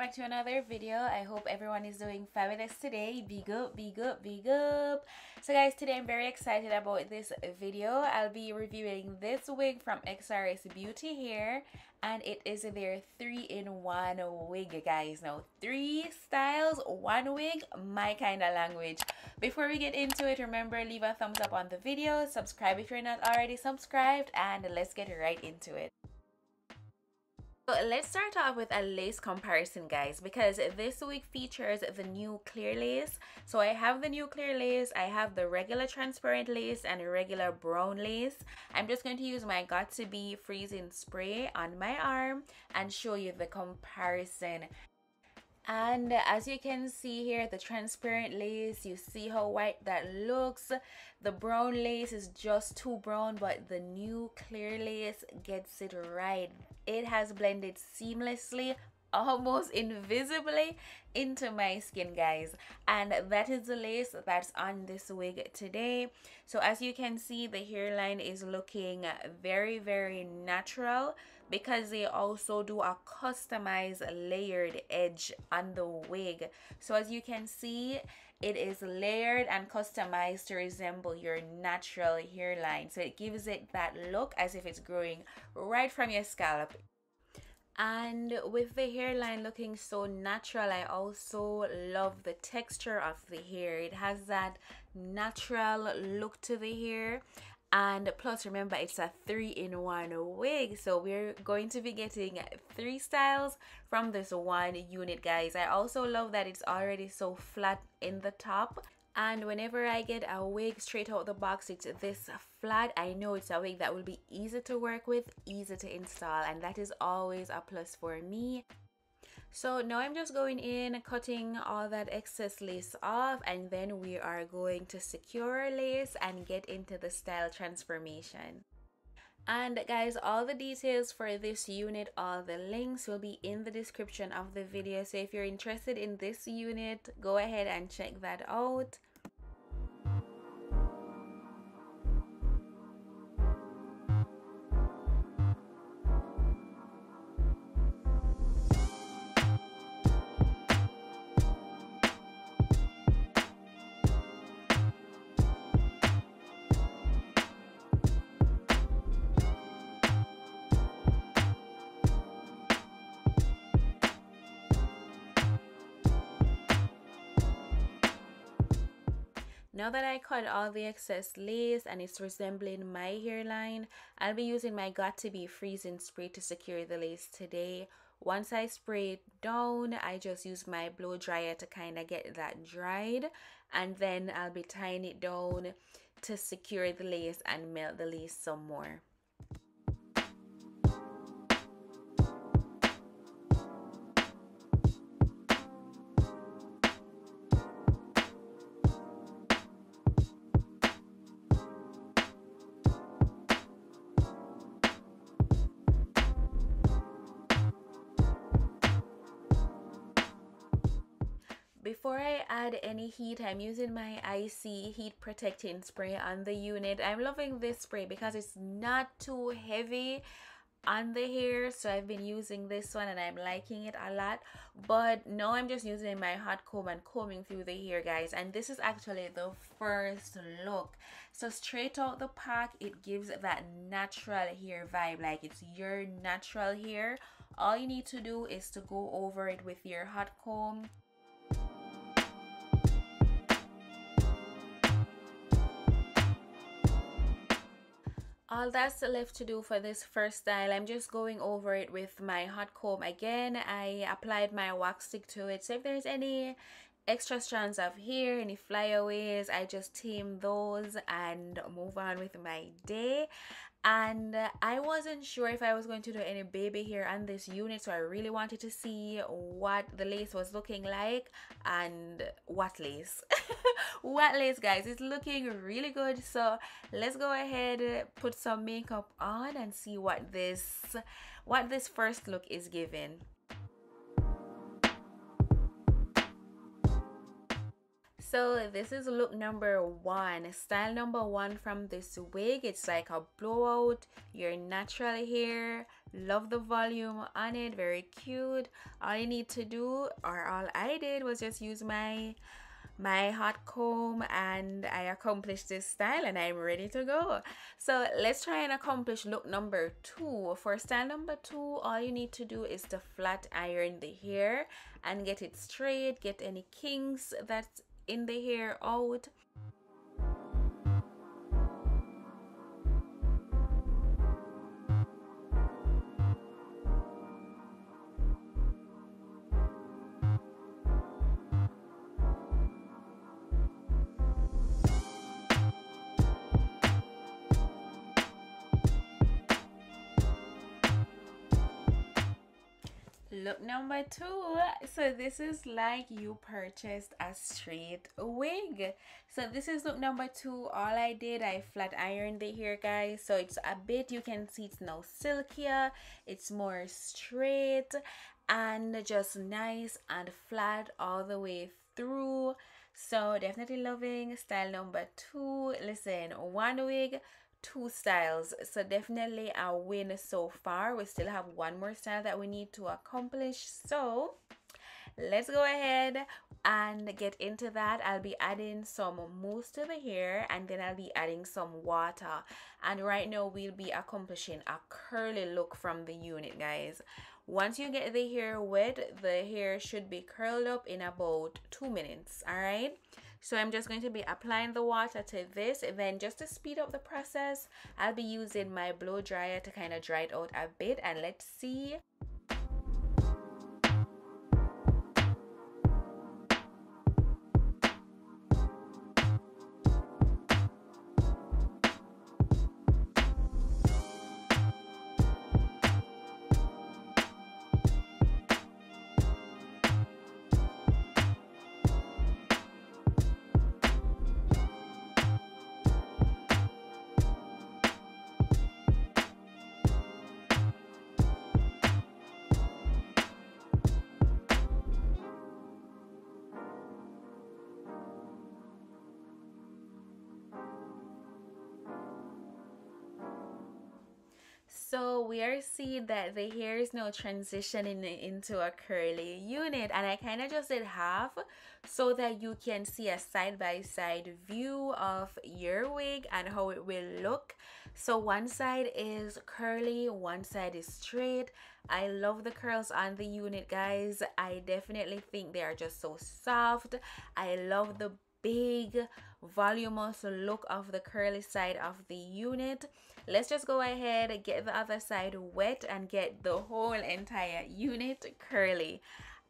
back to another video. I hope everyone is doing fabulous today. Big up, big up, big up. So guys, today I'm very excited about this video. I'll be reviewing this wig from XrsBeauty Hair, and it is their 3-in-1 wig, guys. Now 3 styles, 1 wig, my kind of language. Before we get into it, remember, leave a thumbs up on the video, subscribe if you're not already subscribed, and let's get right into it. So let's start off with a lace comparison, guys, because this wig features the new clear lace. So I have the new clear lace, I have the regular transparent lace and regular brown lace. I'm just going to use my Got To Be freezing spray on my arm and show you the comparison. And as you can see here, the transparent lace, you see how white that looks. The brown lace is just too brown, but the new clear lace gets it right. It has blended seamlessly, almost invisibly into my skin, guys, and that is the lace that's on this wig today. So as you can see, the hairline is looking very, very natural because they also do a customized layered edge on the wig. So as you can see, it is layered and customized to resemble your natural hairline, so it gives it that look as if it's growing right from your scalp. And with the hairline looking so natural, I also love the texture of the hair. It has that natural look to the hair. And plus, remember, it's a 3-in-1 wig, so we're going to be getting 3 styles from this one unit, guys. I also love that it's already so flat in the top. And whenever I get a wig straight out the box, it's this flat, I know it's a wig that will be easy to work with, easy to install, and that is always a plus for me. So now I'm just going in, cutting all that excess lace off, and then we are going to secure our lace and get into the style transformation. And guys, all the details for this unit, all the links will be in the description of the video. So if you're interested in this unit, go ahead and check that out. Now that I cut all the excess lace and it's resembling my hairline, I'll be using my Got To Be freezing spray to secure the lace today. Once I spray it down, I just use my blow dryer to kind of get that dried, and then I'll be tying it down to secure the lace and melt the lace some more. Before I add any heat, I'm using my IC heat protecting spray on the unit. I'm loving this spray because it's not too heavy on the hair, so I've been using this one and I'm liking it a lot. But now I'm just using my hot comb and combing through the hair, guys, and this is actually the first look. So straight out the pack, it gives that natural hair vibe, like it's your natural hair. All you need to do is to go over it with your hot comb. All that's left to do for this first style, I'm just going over it with my hot comb again. I applied my wax stick to it, so if there's any extra strands of hair, any flyaways, I just tame those and move on with my day. And I wasn't sure if I was going to do any baby hair on this unit, so I really wanted to see what the lace was looking like. And what lace what lace, guys, it's looking really good. So let's go ahead, put some makeup on and see what this first look is giving. So this is look number 1, style number 1 from this wig. It's like a blowout, your natural hair, Love the volume on it, very cute. All you need to do, or all I did, was just use my hot comb, and I accomplished this style and I'm ready to go. So let's try and accomplish look number 2. For style number 2, all you need to do is to flat iron the hair and get it straight, get any kinks that's in the hair out. Look number 2. So this is like you purchased a straight wig. So this is look number 2. All I did, I flat ironed the hair, guys. So it's a bit, you can see it's now silkier, it's more straight and just nice and flat all the way through. So definitely loving style number 2. Listen, one wig, 2 styles, so definitely a win so far. We still have one more style that we need to accomplish, so let's go ahead and get into that. I'll be adding some mousse to the hair, and then I'll be adding some water, and right now we'll be accomplishing a curly look from the unit, guys. Once you get the hair wet, the hair should be curled up in about 2 minutes. All right, so I'm just going to be applying the water to this, and then just to speed up the process, I'll be using my blow dryer to kind of dry it out a bit, and let's see. So we are seeing that the hair is now transitioning into a curly unit, and I kind of just did half so that you can see a side-by-side view of your wig and how it will look. So one side is curly, one side is straight. I love the curls on the unit, guys. I definitely think they are just so soft. I love the big voluminous look of the curly side of the unit. Let's just go ahead and get the other side wet and get the whole entire unit curly,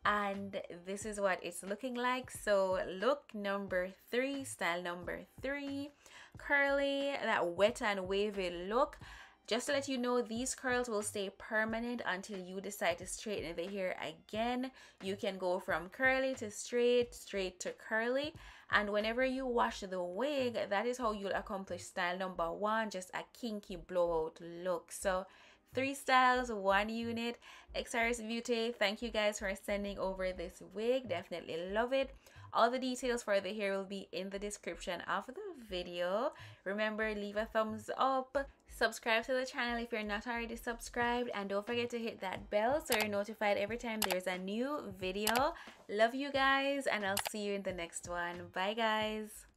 and this is what it's looking like. So look number 3, style number 3, curly, that wet and wavy look. Just to let you know, these curls will stay permanent until you decide to straighten the hair again. You can go from curly to straight, straight to curly. And whenever you wash the wig, that is how you'll accomplish style number 1, just a kinky blowout look. So 3 styles, 1 unit. XrsBeauty, thank you guys for sending over this wig. Definitely love it. All the details for the hair will be in the description of the video. Remember, leave a thumbs up. Subscribe to the channel if you're not already subscribed, and don't forget to hit that bell so you're notified every time there's a new video. Love you guys, and I'll see you in the next one. Bye guys.